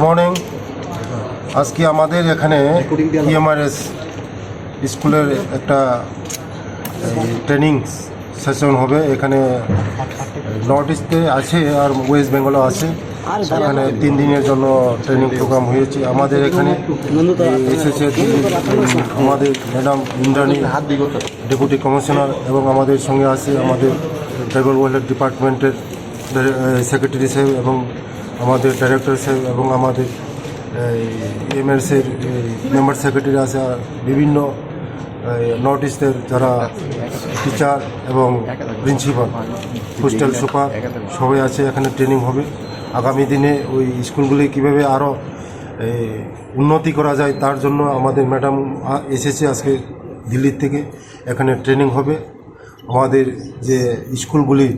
Morning. আজকে আমাদের এখানে ইএমআরএস স্কুলের একটা ট্রেনিং সেশন হবে। এখানে নর্থ ইস্টে আছে আর ওয়েস্ট বেঙ্গলও আছে। এখানে 3 দিনের জন্য ট্রেনিং প্রোগ্রাম হয়েছে। আমাদের এখানে এসেছে আমাদের ম্যাডাম ইন্দ্রাণী, ডেপুটি কমিশনার, এবং আমাদের সঙ্গে আছে আমাদের ট্রাইবাল ওয়েলফেয়ার ডিপার্টমেন্টের সেক্রেটারি সাহেব এবং আমাদের ডাইরেক্টর সাহেব এবং আমাদের এমএলসির মেম্বার সেক্রেটারি আছে। আর বিভিন্ন নর্থ ইস্টের যারা টিচার এবং প্রিন্সিপাল, হোস্টেল সুপার সবাই আছে। এখানে ট্রেনিং হবে। আগামী দিনে ওই স্কুলগুলি কীভাবে আরও উন্নতি করা যায় তার জন্য আমাদের ম্যাডাম এসেছে আজকে দিল্লির থেকে। এখানে ট্রেনিং হবে। আমাদের যে স্কুলগুলি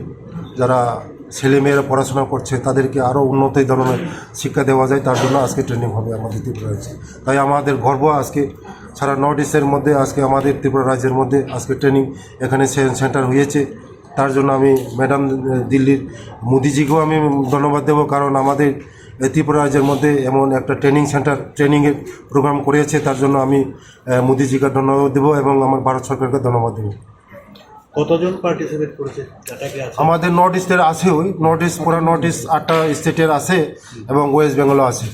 যারা ছেলেমেয়েরা পড়াশোনা করছে তাদেরকে আরও উন্নত ধরনের শিক্ষা দেওয়া যায় তার জন্য আজকে ট্রেনিং হবে আমাদের ত্রিপুরা রাজ্যে। তাই আমাদের গর্ব আজকে সারা নর্থ ইস্টের মধ্যে আজকে আমাদের ত্রিপুরা রাজ্যের মধ্যে আজকে ট্রেনিং এখানে সেন্টার হয়েছে। তার জন্য আমি ম্যাডাম দিল্লির মোদিজিকেও আমি ধন্যবাদ দেবো, কারণ আমাদের ত্রিপুরা রাজ্যের মধ্যে এমন একটা ট্রেনিং সেন্টার ট্রেনিংয়ের প্রোগ্রাম করেছে। তার জন্য আমি মোদিজিকে ধন্যবাদ দেবো এবং আমার ভারত সরকারকে ধন্যবাদ দেবো। কতজন পার্টিসিপেট করেছে? আমাদের নর্থ ইস্টের আছে, ওই নর্থ ইস্ট পুরো নর্থ ইস্ট 8টা স্টেটের আছে এবং ওয়েস্ট বেঙ্গলও আছে।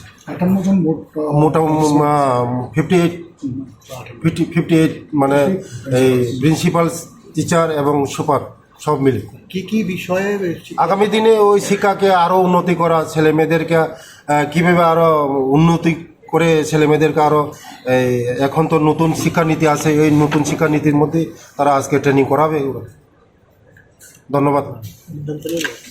মোটামুটি 58 মানে এই প্রিন্সিপাল, টিচার এবং সুপার সব মিলে। কি কি বিষয়ে আগামী দিনে ওই শিক্ষাকে আরও উন্নতি করা, ছেলে মেয়েদেরকে কীভাবে আরও উন্নতি করে ছেলে মেয়েদেরকে আরও এখন তো নতুন শিক্ষানীতি আছে, এই নতুন শিক্ষানীতির মধ্যে তারা আজকে ট্রেনিং করাবে। ধন্যবাদ।